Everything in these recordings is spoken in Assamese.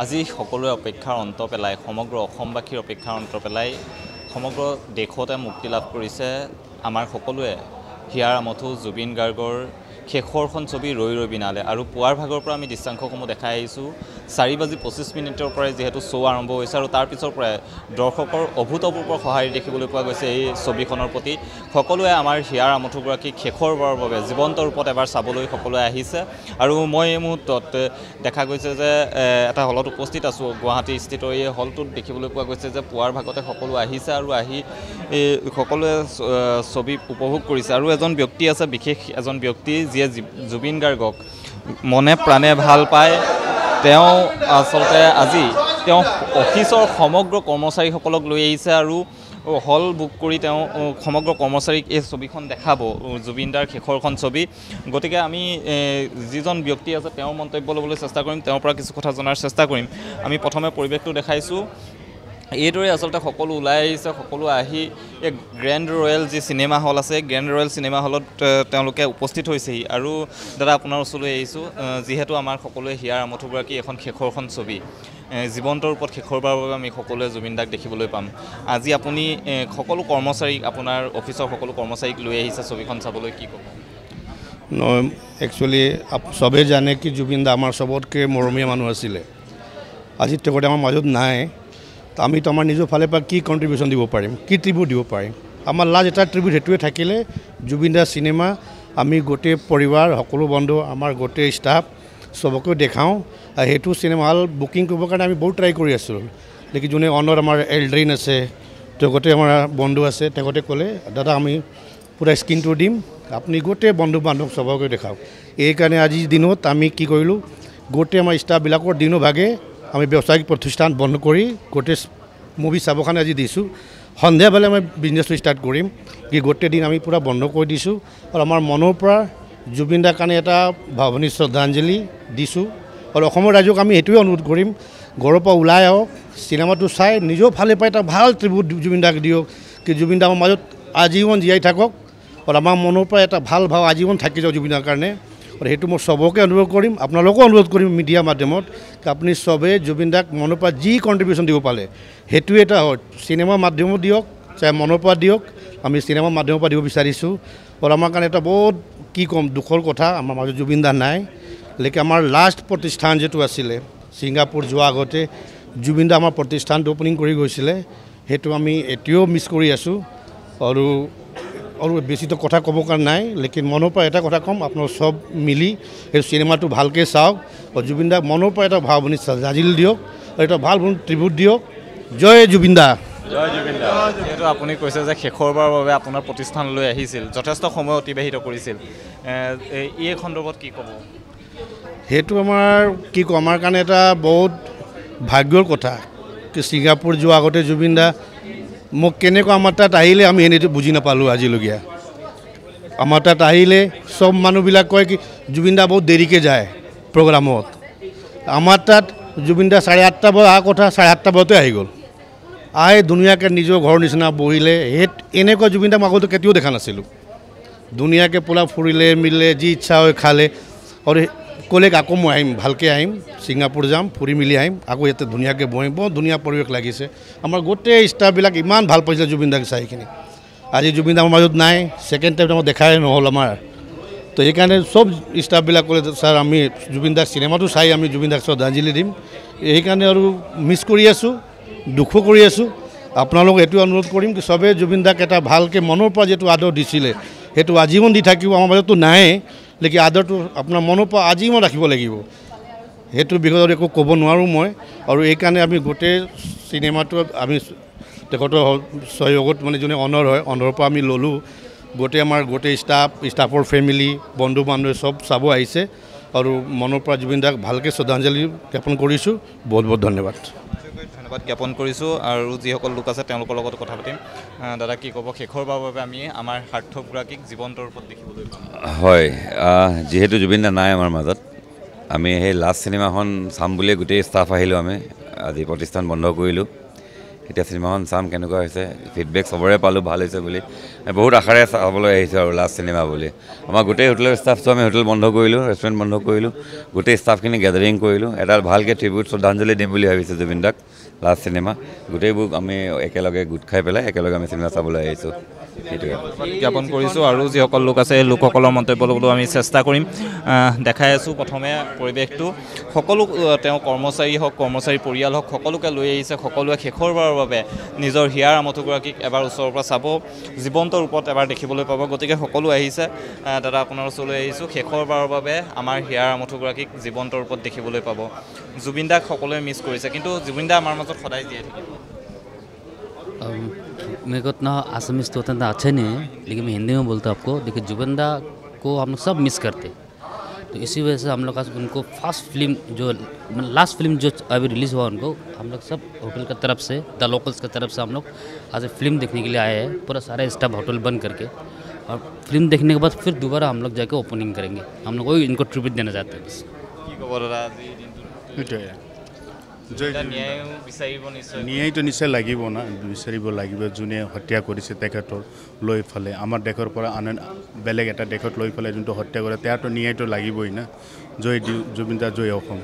আজি সকলোৱে অপেক্ষাৰ অন্ত পেলাই সমগ্ৰ অসমবাসীৰ অপেক্ষাৰ অন্ত পেলাই সমগ্ৰ দেশতে মুক্তি লাভ কৰিছে আমাৰ সকলোৱে হিয়াৰ আমঠু জুবিন গাৰ্গৰ শেষৰখন ছবি ৰৈ ৰৈ বিনালে আৰু পুৱাৰ ভাগৰ পৰা আমি দৃশ্যাংশসমূহ দেখাই আহিছোঁ 4:25 পৰাই যেহেতু শ্ব' আৰম্ভ হৈছে আৰু তাৰ পিছৰ পৰাই দৰ্শকৰ অভূতপূৰ্ব সঁহাৰি দেখিবলৈ পোৱা গৈছে এই ছবিখনৰ প্ৰতি সকলোৱে আমাৰ হিয়াৰ আমঠুগৰাকীক শেষৰবাৰৰ বাবে জীৱন্ত ৰূপত এবাৰ চাবলৈ সকলোৱে আহিছে আৰু মই এই মুহূৰ্তত দেখা গৈছে যে এটা হলত উপস্থিত আছোঁ গুৱাহাটী স্থিত এই হলটোত দেখিবলৈ পোৱা গৈছে যে পুৱাৰ ভাগতে সকলো আহিছে আৰু আহি সকলোৱে ছবি উপভোগ কৰিছে আৰু এজন ব্যক্তি আছে বিশেষ এজন ব্যক্তি যিয়ে জুবিন গাৰ্গক মনে প্ৰাণে ভাল পায় তেওঁ আচলতে আজি তেওঁ অফিচৰ সমগ্ৰ কৰ্মচাৰীসকলক লৈ আহিছে আৰু হল বুক কৰি তেওঁ সমগ্ৰ কৰ্মচাৰীক এই ছবিখন দেখাব জুবিনদাৰ শেষৰখন ছবি গতিকে আমি যিজন ব্যক্তি আছে তেওঁৰ মন্তব্য ল'বলৈ চেষ্টা কৰিম তেওঁৰ পৰা কিছু কথা জনাৰ চেষ্টা কৰিম আমি প্ৰথমে পৰিৱেশটো দেখাইছোঁ এইদৰে আচলতে সকলো ওলাই আহিছে সকলো আহি এই গ্ৰেণ্ড ৰয়েল যি চিনেমা হল আছে গ্ৰেণ্ড ৰয়েল চিনেমা হলত তেওঁলোকে উপস্থিত হৈছেহি আৰু দাদা আপোনাৰ ওচৰলৈ আহিছোঁ যিহেতু আমাৰ সকলোৱে হিয়াৰ আমঠুগৰাকী এখন শেষৰখন ছবি জীৱন্ত ৰূপত শেষৰবাৰৰ বাবে আমি সকলোৱে জুবিন দাক দেখিবলৈ পাম আজি আপুনি সকলো কৰ্মচাৰীক আপোনাৰ অফিচৰ সকলো কৰ্মচাৰীক লৈ আহিছে ছবিখন চাবলৈ কি ক'ব একচুৱেলি চবেই জানে কি জুবিন দা আমাৰ চবতকৈ মৰমীয়া মানুহ আছিলে আজি তেখেতে আমাৰ মাজত নাই আমি তো আমাৰ নিজৰ ফালৰ পৰা কি কণ্ট্ৰিবিউশ্যন দিব পাৰিম কি ট্ৰিবিউট দিব পাৰিম আমাৰ লাষ্ট এটা ট্ৰিবিউট সেইটোৱে থাকিলে জুবিন দা চিনেমা আমি গোটেই পৰিবাৰ সকলো বন্ধু আমাৰ গোটেই ষ্টাফ চবকে দেখাওঁ আৰু সেইটো চিনেমা হল বুকিং কৰিবৰ কাৰণে আমি বহুত ট্ৰাই কৰি আছোঁ লেকিন যোনে অনৰ আমাৰ এল্ড্ৰিন আছে তেখেতে আমাৰ বন্ধু আছে তেখেতে ক'লে দাদা আমি পূৰা স্ক্ৰীনটো দিম আপুনি গোটেই বন্ধু বান্ধৱ চবকে দেখাওক এইকাৰণে আজিৰ দিনত আমি কি কৰিলোঁ গোটেই আমাৰ ষ্টাফবিলাকৰ দিনো ভাগে আমি ব্যৱসায়িক প্ৰতিষ্ঠান বন্ধ কৰি গোটেই মুভি চাবৰ কাৰণে আজি দিছোঁ সন্ধিয়া বেলা আমি বিজনেছটো ষ্টাৰ্ট কৰিম কি গোটেই দিন আমি পূৰা বন্ধ কৰি দিছোঁ আৰু আমাৰ মনৰ পৰা জুবিন দাৰ কাৰণে এটা ভাৱনী শ্ৰদ্ধাঞ্জলি দিছোঁ আৰু অসমৰ ৰাইজক আমি সেইটোৱে অনুৰোধ কৰিম ঘৰৰ পৰা ওলাই আহক চিনেমাটো চাই নিজেও ভালে পাই এটা ভাল ট্ৰিবিউট জুবিন দাক দিয়ক কি জুবিন দা আমাৰ মাজত আজীৱন জীয়াই থাকক আৰু আমাৰ মনৰ পৰা এটা ভাল ভাৱ আজীৱন থাকি যাওক জুবিন দাৰ কাৰণে আৰু সেইটো মই চবকে অনুৰোধ কৰিম আপোনালোকো অনুৰোধ কৰিম মিডিয়া মাধ্যমত আপুনি চবে জুবিন দাক মনৰ পৰা যি কণ্ট্ৰিবিউশ্যন দিব পালে সেইটোৱে এটা চিনেমা মাধ্যমত দিয়ক চাই মনৰ পৰা দিয়ক আমি চিনেমা মাধ্যমৰ পৰা দিব বিচাৰিছোঁ আৰু আমাৰ কাৰণে এটা বহুত কি ক'ম দুখৰ কথা আমাৰ মাজত জুবিন দা নাই লেকিন আমাৰ লাষ্ট প্ৰতিষ্ঠান যিটো আছিলে ছিংগাপুৰ যোৱা আগতে জুবিন দা আমাৰ প্ৰতিষ্ঠানটো অ'পেনিং কৰি গৈছিলে সেইটো আমি এতিয়াও মিছ কৰি আছোঁ আৰু বেছিতো কথা ক'ব কাৰণে নাই লেকিন মনৰ পৰা এটা কথা ক'ম আপোনালোক চব মিলি সেই চিনেমাটো ভালকৈ চাওক আৰু জুবিন দাক মনৰ পৰা এটা ভাৱনী শ্ৰদ্ধাঞ্জলি দিয়ক আৰু এটা ভাল ট্ৰিবিউট দিয়ক জয় জুবিন দা জয় জুবিন দা যিহেতু আপুনি কৈছে যে শেষৰবাৰৰ বাবে আপোনাৰ প্ৰতিষ্ঠানলৈ আহিছিল যথেষ্ট সময় অতিবাহিত কৰিছিল এই সন্দৰ্ভত কি ক'ব সেইটো আমাৰ কি ক'ম আমাৰ কাৰণে এটা বহুত ভাগ্যৰ কথা কি ছিংগাপুৰ যোৱা আগতে জুবিন দা মোক কেনেকুৱা আমাৰ তাত আহিলে আমি এনেটো বুজি নাপালোঁ আজিলৈকে আমাৰ তাত আহিলে চব মানুহবিলাক কয় কি জুবিন দা বহুত দেৰিকৈ যায় প্ৰগ্ৰামত আমাৰ তাত জুবিন দা 8:30 বজাত অহা কথা 7:30 বজাতে আহি গ'ল আহি ধুনীয়াকৈ নিজৰ ঘৰৰ নিচিনা বহিলে এনেকুৱা জুবিন দা মই আগতে কেতিয়াও দেখা নাছিলোঁ ধুনীয়াকৈ পোলা ফুৰিলে মিলিলে যি ইচ্ছা হয় খালে আৰু ক'লে আকৌ মই আহিম ভালকৈ আহিম ছিংগাপুৰ যাম ফুৰি মেলি আহিম আকৌ ইয়াতে ধুনীয়াকৈ বহিম বহুত ধুনীয়া পৰিৱেশ লাগিছে আমাৰ গোটেই ষ্টাফবিলাক ইমান ভাল পাইছে জুবিন দাক চাইখিনি আজি জুবিন দা আমাৰ মাজত নাই ছেকেণ্ড টাইম আমাৰ দেখাই নহ'ল আমাৰ তো সেইকাৰণে চব ষ্টাফবিলাক ক'লে ছাৰ আমি জুবিন দাক চিনেমাটো চাই আমি জুবিন দাক শ্ৰদ্ধাঞ্জলি দিম সেইকাৰণে আৰু মিছ কৰি আছোঁ দুখো কৰি আছোঁ আপোনালোক এইটো অনুৰোধ কৰিম কি চবেই জুবিন দাক এটা ভালকৈ মনৰ পৰা যিটো আদৰ দিছিলে সেইটো আজীৱন দি থাকিব আমাৰ মাজততো নাই লেকিন আদৰটো আপোনাৰ মনৰ পৰা আজীৱন ৰাখিব লাগিব সেইটোৰ বিষয়ে একো ক'ব নোৱাৰোঁ মই আৰু এইকাৰণে আমি গোটেই চিনেমাটো আমি তেখেতৰ সহযোগত মানে যোনে অনাৰ হয় অনাৰৰ পৰা আমি ল'লোঁ গোটেই আমাৰ গোটেই ষ্টাফৰ ফেমিলি বন্ধু বান্ধৱ চব চাব আহিছে আৰু মনৰ পৰা জুবিন দাক ভালকৈ শ্ৰদ্ধাঞ্জলি জ্ঞাপন কৰিছোঁ বহুত বহুত ধন্যবাদ ধন্যবাদ জ্ঞাপন কৰিছোঁ আৰু যিসকল লোক আছে তেওঁলোকৰ লগত কথা পাতিম দাদা কি ক'ব শেষৰবাৰৰ বাবে আমি আমাৰ সাৰ্থকগৰাকীক জীৱন্ত ৰূপত দেখিবলৈ পাম হয় যিহেতু জুবিন দা নাই আমাৰ মাজত আমি সেই লাষ্ট চিনেমাখন চাম বুলিয়ে গোটেই ষ্টাফ আহিলোঁ আমি আজি প্ৰতিষ্ঠান বন্ধ কৰিলোঁ এতিয়া চিনেমাখন চাম কেনেকুৱা হৈছে ফিডবেক চবৰে পালোঁ ভাল হৈছে বুলি বহুত আশাৰে চাবলৈ আহিছোঁ আৰু লাষ্ট চিনেমা বুলি আমাৰ গোটেই হোটেলৰ ষ্টাফটো আমি হোটেল বন্ধ কৰিলোঁ ৰেষ্টুৰেণ্ট বন্ধ কৰিলোঁ গোটেই ষ্টাফখিনি গেডাৰিং কৰিলোঁ এটা ভালকৈ ট্ৰিবিউট শ্ৰদ্ধাঞ্জলি দিম বুলি ভাবিছোঁ জুবিন দাক লাষ্ট চিনেমা গোটেইবোৰ আমি একেলগে গোট খাই পেলাই একেলগে আমি চিনেমা চাবলৈ আহিছোঁ সেইটোৱে জ্ঞাপন কৰিছোঁ আৰু যিসকল লোক আছে সেই লোকসকলৰ মন্তব্য ল'বলৈ আমি চেষ্টা কৰিম দেখাই আছোঁ প্ৰথমে পৰিৱেশটো সকলো তেওঁ কৰ্মচাৰী হওক কৰ্মচাৰী পৰিয়াল হওক সকলোকে লৈ আহিছে সকলোৱে শেষৰবাৰৰ বাবে নিজৰ হিয়াৰ আমঠুগৰাকীক এবাৰ ওচৰৰ পৰা চাব জীৱন্ত ৰূপত এবাৰ দেখিবলৈ পাব গতিকে সকলো আহিছে দাদা আপোনাৰ ওচৰলৈ আহিছোঁ শেষৰবাৰৰ বাবে আমাৰ হিয়াৰ আমঠুগৰাকীক জীৱন্ত ৰূপত দেখিবলৈ পাব জুবিন দাক সকলোৱে মিছ কৰিছে কিন্তু জুবিন দা আমাৰ মাজত সদায় জীয়াই থাকিব मेरे को इतना आसामीज तो उतना अच्छा नहीं है लेकिन मैं हिंदी में बोलता हूँ आपको देखिए जुबिन दा को हम लोग सब मिस करते तो इसी वजह से हम लोग उनको फर्स्ट फिल्म जो लास्ट फिल्म जो अभी रिलीज़ हुआ उनको हम लोग सब होटल की तरफ से द लोकल्स की तरफ से हम लोग आज फिल्म देखने के लिए आए हैं पूरा सारा स्टाफ होटल बंद करके और फिल्म देखने के बाद फिर दोबारा हम लोग जाके ओपनिंग करेंगे हम लोग वही इनको ट्रिब्यूट देना चाहते हैं ন্যায়টো নিশ্চয় লাগিব না বিচাৰিব লাগিব যোনে হত্যা কৰিছে তেখেতৰ লৈ ফালে আমাৰ দেশৰ পৰা আন বেলেগ এটা দেশত লৈ ফালে যোনটো হত্যা কৰে তেওঁতো ন্যায়টো লাগিবই না জয় জুবিন দা জয় অসম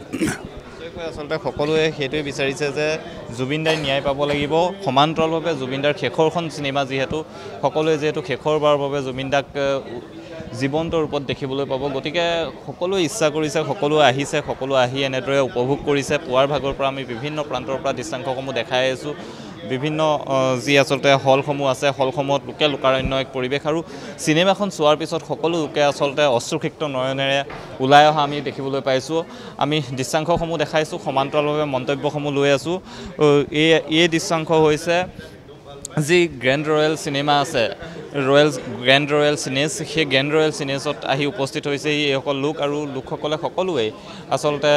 আচলতে সকলোৱে সেইটোৱে বিচাৰিছে যে জুবিন দাই ন্যায় পাব লাগিব সমান্তৰালভাৱে জুবিন দাৰ শেষৰখন চিনেমা যিহেতু সকলোৱে যিহেতু শেষৰবাৰৰ বাবে জুবিন দাক জীৱন্ত ৰূপত দেখিবলৈ পাব গতিকে সকলোৱে ইচ্ছা কৰিছে সকলোৱে আহিছে সকলো আহি এনেদৰে উপভোগ কৰিছে পুৱাৰ ভাগৰ পৰা আমি বিভিন্ন প্ৰান্তৰ পৰা দৃশ্যাংশসমূহ দেখাই আছোঁ বিভিন্ন যি আচলতে হলসমূহ আছে হলসমূহত লোকে লোকাৰণ্য এক পৰিৱেশ আৰু চিনেমাখন চোৱাৰ পিছত সকলো লোকে আচলতে অশ্ৰুসিক্ত নয়নেৰে ওলাই অহা আমি দেখিবলৈ পাইছোঁ আমি দৃশ্যাংশসমূহ দেখাইছোঁ সমান্তৰালভাৱে মন্তব্যসমূহ লৈ আছোঁ এই দৃশ্যাংশ হৈছে যি গ্ৰেণ্ড ৰয়েল চিনেমা আছে গ্ৰেণ্ড ৰয়েল চিনেজ সেই গ্ৰেণ্ড ৰয়েল চিনেজত আহি উপস্থিত হৈছে এইসকল লোক আৰু লোকসকলে সকলোৱেই আচলতে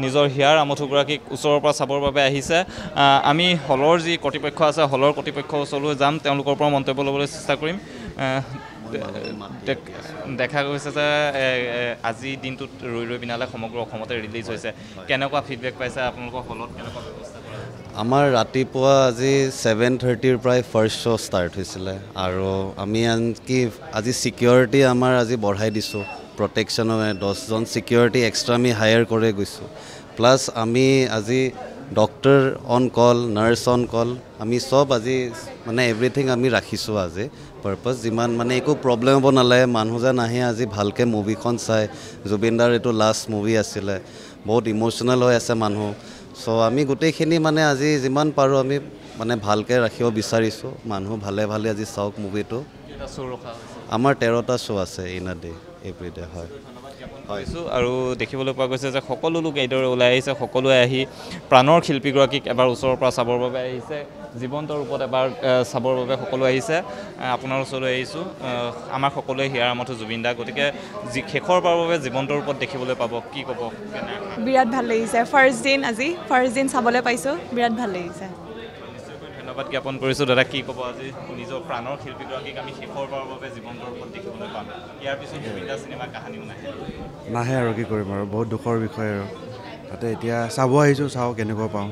নিজৰ হিয়াৰ আমঠুগৰাকীক ওচৰৰ পৰা চাবৰ বাবে আহিছে আমি হলৰ যি কৰ্তৃপক্ষ আছে হলৰ কৰ্তৃপক্ষৰ ওচৰলৈ যাম তেওঁলোকৰ পৰা মন্তব্য ল'বলৈ চেষ্টা কৰিম দেখা গৈছে যে আজি দিনটোত ৰৈ ৰৈ বিনালে সমগ্ৰ অসমতে ৰিলিজ হৈছে কেনেকুৱা ফিডবেক পাইছে আপোনালোকৰ হলত কেনেকুৱা ব্যৱস্থা কৰা আমাৰ ৰাতিপুৱা আজি 7:30ৰ পৰাই ফাৰ্ষ্ট শ্ব' ষ্টাৰ্ট হৈছিলে আৰু আমি আনকি আজি ছিকিউৰিটি আমাৰ আজি বঢ়াই দিছোঁ প্ৰটেকশ্যনৰ 10জন ছিকিউৰিটি এক্সট্ৰা আমি হায়াৰ কৰি গৈছোঁ প্লাছ আমি আজি doctor on call nurse on call আমি চব আজি মানে এভৰিথিং আমি ৰাখিছোঁ আজি পাৰ্পাছ যিমান মানে একো প্ৰব্লেম হ'ব নালাগে মানুহ যেন আহি আজি ভালকৈ মুভিখন চাই জুবিন দাৰ এইটো লাষ্ট মুভি আছিলে বহুত ইম'চনেল হৈ আছে মানুহ চ' আমি গোটেইখিনি মানে আজি যিমান পাৰোঁ আমি মানে ভালকৈ ৰাখিব বিচাৰিছোঁ মানুহ ভালে ভালে আজি চাওক মুভিটো আমাৰ 13টা শ্ব' আছে ইন আ ডে এভৰিডে হয় হৈছোঁ আৰু দেখিবলৈ পোৱা গৈছে যে সকলো লোক এইদৰে ওলাই আহিছে সকলোৱে আহি প্ৰাণৰ শিল্পীগৰাকীক এবাৰ ওচৰৰ পৰা চাবৰ বাবে আহিছে জীৱন্ত ৰূপত এবাৰ চাবৰ বাবে সকলো আহিছে আপোনাৰ ওচৰলৈ আহিছোঁ আমাৰ সকলোৱে হিয়াৰ আমঠু জুবিন দা গতিকে শেষৰবাৰৰ বাবে জীৱন্ত ৰূপত দেখিবলৈ পাব কি ক'ব বিৰাট ভাল লাগিছে ফাৰ্ষ্ট দিন চাবলৈ পাইছোঁ বিৰাট ভাল লাগিছে ধন্যবাদ জ্ঞাপন কৰিছোঁ দাদা কি ক'ব আজি নিজৰ প্ৰাণৰ শিল্পীগৰাকীক আমি শেষৰবাৰৰ বাবে জীৱন্ত ৰূপত দেখিবলৈ পাম ইয়াৰ পিছত জুবিন দা চিনেমা কাহিনীও নাহে আৰু কি কৰিম আৰু বহুত দুখৰ বিষয় আৰু তাতে এতিয়া চাব আহিছোঁ চাওঁ কেনেকুৱা পাওঁ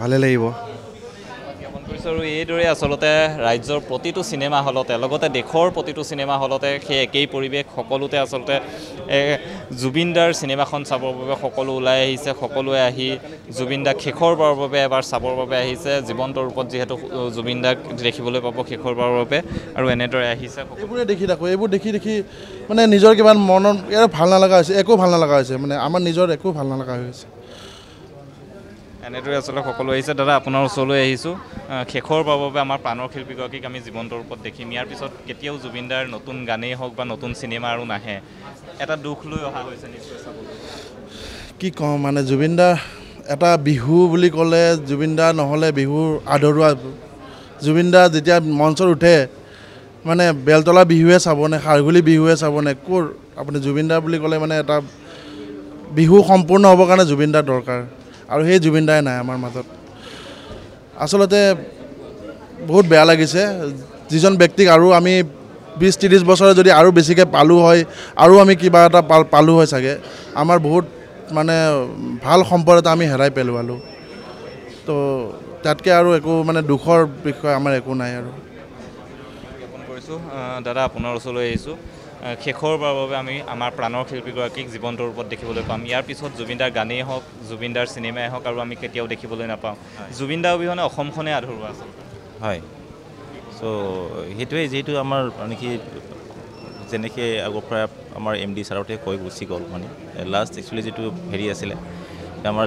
ভালে লাগিব জ্ঞাপন কৰিছোঁ আৰু এইদৰে আচলতে ৰাজ্যৰ প্ৰতিটো চিনেমা হলতে লগতে দেশৰ প্ৰতিটো চিনেমা হলতে সেই একেই পৰিৱেশ সকলোতে আচলতে জুবিন দাৰ চিনেমাখন চাবৰ বাবে সকলো ওলাই আহিছে সকলোৱে আহি জুবিন দাক শেষৰবাৰৰ বাবে এবাৰ চাবৰ বাবে আহিছে জীৱন্ত ৰূপত যিহেতু জুবিন দাক দেখিবলৈ পাব শেষৰবাৰৰ বাবে আৰু এনেদৰে আহিছে এইবোৰে দেখি থাকোঁ এইবোৰ দেখি মানে নিজৰ কিবা মনত ইয়াৰ ভাল নালাগা হৈছে একো ভাল নালাগা হৈছে মানে আমাৰ নিজৰ একো ভাল নালাগা হৈছে এনেদৰে আচলতে সকলো আহিছে দাদা আপোনাৰ ওচৰলৈ আহিছোঁ শেষৰবাৰৰ বাবে আমাৰ প্ৰাণৰ শিল্পীগৰাকীক আমি জীৱন্ত ৰূপত দেখিম ইয়াৰ পিছত কেতিয়াও জুবিন দাৰ নতুন গানেই হওক বা নতুন চিনেমা আৰু নাহে এটা দুখ লৈ অহা হৈছে নিশ্চয় চাবলৈ কি কওঁ মানে জুবিন দাৰ এটা বিহু বুলি ক'লে জুবিন দা নহ'লে বিহুৰ আধৰুৱা জুবিন দা যেতিয়া মঞ্চত উঠে মানে বেলতলা বিহুৱে চাবনে খাৰঘুলি বিহুৱে চাবনে ক'ৰ আপুনি জুবিন দা বুলি ক'লে মানে এটা বিহু সম্পূৰ্ণ হ'বৰ কাৰণে জুবিন দাৰ দৰকাৰ আৰু সেই জুবিন দাই নাই আমাৰ মাজত আচলতে বহুত বেয়া লাগিছে যিজন ব্যক্তিক আৰু আমি 20-30 বছৰে যদি আৰু বেছিকৈ পালোঁ হয় আৰু আমি কিবা এটা পালোঁ হয় চাগে আমাৰ বহুত মানে ভাল সম্পদ এটা আমি হেৰাই পেলোৱালোঁ তো তাতকৈ আৰু একো মানে দুখৰ বিষয় আমাৰ একো নাই আৰু জ্ঞাপন কৰিছোঁ দাদা আপোনাৰ ওচৰলৈ আহিছোঁ শেষৰবাৰৰ বাবে আমি আমাৰ প্ৰাণৰ শিল্পীগৰাকীক জীৱন্ত ৰূপত দেখিবলৈ পাম ইয়াৰ পিছত জুবিন দাৰ গানেই হওক জুবিন দাৰ চিনেমাই হওক আৰু আমি কেতিয়াও দেখিবলৈ নাপাওঁ জুবিন দাৰ অবিহনে অসমখনে আধৰুৱা আছে হয় চ' সেইটোৱে যিহেতু আমাৰ মানে কি যেনেকৈ আগৰ পৰা আমাৰ MD ছাৰতে কৈ গুচি গ'ল মানে লাষ্ট একচুৱেলি যিটো হেৰি আছিলে আমাৰ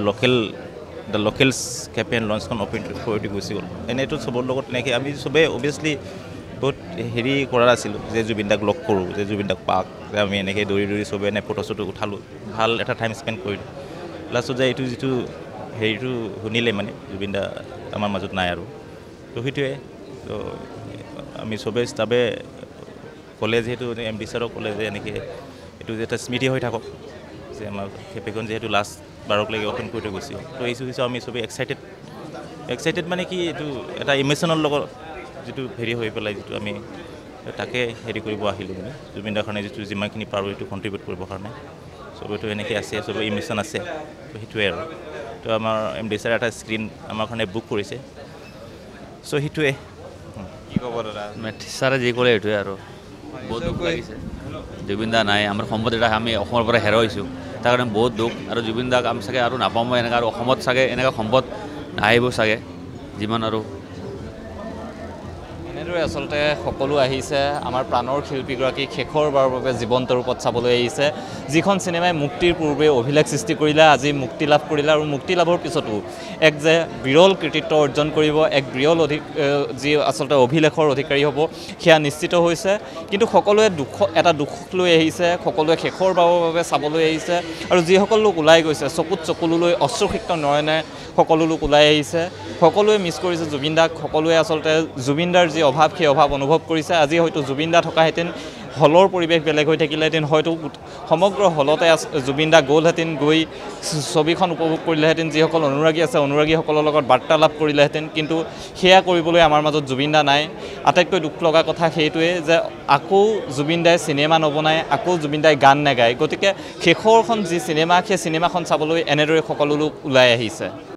দ্য লোকেলছ কেম্পেইন লঞ্চখন অপেন কৰি গুচি গ'ল এনেইতো চবৰ লগত তেনেকৈ আমি চবেই অভিয়াছলি বহুত হেৰি কৰা আছিলোঁ যে জুবিন দাক লগ কৰোঁ যে জুবিন দাক পাক যে আমি এনেকৈ দৌৰি চবেই এনে ফটো চটো উঠালোঁ ভাল এটা টাইম স্পেণ্ড কৰিলোঁ লাষ্টত যে এইটো যিটো হেৰিটো শুনিলে মানে জুবিন দা আমাৰ মাজত নাই আৰু তো সেইটোৱে তো আমি চবেই ষ্টাফে ক'লে যিহেতু MD ছাৰক ক'লে যে এনেকৈ এইটো যে এটা স্মৃতি হৈ থাকক যে আমাৰ কেফেখন যিহেতু লাষ্ট বাৰকলৈকে অপেন কৰি থৈ গৈছে তো এইটো হৈছে আমি চবেই এক্সাইটেড মানে কি এইটো এটা ইম'শ্যনৰ লগত যিটো হেৰি হৈ পেলাই যিটো আমি তাকে হেৰি কৰিব আহিলোঁ মানে জুবিন দাৰ কাৰণে যিটো যিমানখিনি পাৰোঁ এইটো কণ্ট্ৰিবিউট কৰিবৰ কাৰণে চবেইতো এনেকৈ আছে চবেই ইম'শ্যন আছে তো সেইটোৱে আৰু তো আমাৰ MD ছাৰে এটা স্ক্ৰীণ আমাৰ কাৰণে বুক কৰিছে চ' সেইটোৱে কি ক'ব দাদা ছাৰে যি ক'লে এইটোৱে আৰু বহুত দুখ লাগিছে জুবিন দা নাই আমাৰ সম্পদ এটা আমি অসমৰ পৰা হেৰুৱাইছোঁ তাৰ কাৰণে বহুত দুখ আৰু জুবিন দাক আমি চাগে আৰু নাপাম এনেকৈ আৰু অসমত চাগে এনেকুৱা সম্পদ নাহিব চাগে যিমান আৰু এনেদৰে আচলতে সকলো আহিছে আমাৰ প্ৰাণৰ শিল্পীগৰাকীক শেষৰবাৰৰ বাবে জীৱন্ত ৰূপত চাবলৈ আহিছে যিখন চিনেমাই মুক্তিৰ পূৰ্বে অভিলেখ সৃষ্টি কৰিলে আজি মুক্তি লাভ কৰিলে আৰু মুক্তি লাভৰ পিছতো এক যে বিৰল কৃতিত্ব অৰ্জন কৰিব এক বিৰল যি আচলতে অভিলেখৰ অধিকাৰী হ'ব সেয়া নিশ্চিত হৈছে কিন্তু সকলোৱে এটা দুখ লৈ আহিছে সকলোৱে শেষৰবাৰৰ বাবে চাবলৈ আহিছে আৰু যিসকল লোক ওলাই গৈছে চকুত চকুলৈ অশ্ৰুসিক্ত নয়নে সকলো লোক ওলাই আহিছে সকলোৱে মিছ কৰিছে জুবিন দাক সকলোৱে আচলতে জুবিন দাৰ যি অভাৱ সেই অভাৱ অনুভৱ কৰিছে আজি হয়তো জুবিন দা থকাহেঁতেন হলৰ পৰিৱেশ বেলেগ হৈ থাকিলেহেঁতেন হয়তো সমগ্ৰ হলতে জুবিন দা গ'লহেঁতেন গৈ ছবিখন উপভোগ কৰিলেহেঁতেন যিসকল অনুৰাগী আছে অনুৰাগীসকলৰ লগত বাৰ্তালাপ কৰিলেহেঁতেন কিন্তু সেয়া কৰিবলৈ আমাৰ মাজত জুবিন দা নাই আটাইতকৈ দুখ লগা কথা সেইটোৱে যে আকৌ জুবিন দাই চিনেমা নবনায় আকৌ জুবিন দাই গান নাগায় গতিকে শেষৰখন যি চিনেমা সেই চিনেমাখন চাবলৈ এনেদৰে সকলো লোক ওলাই আহিছে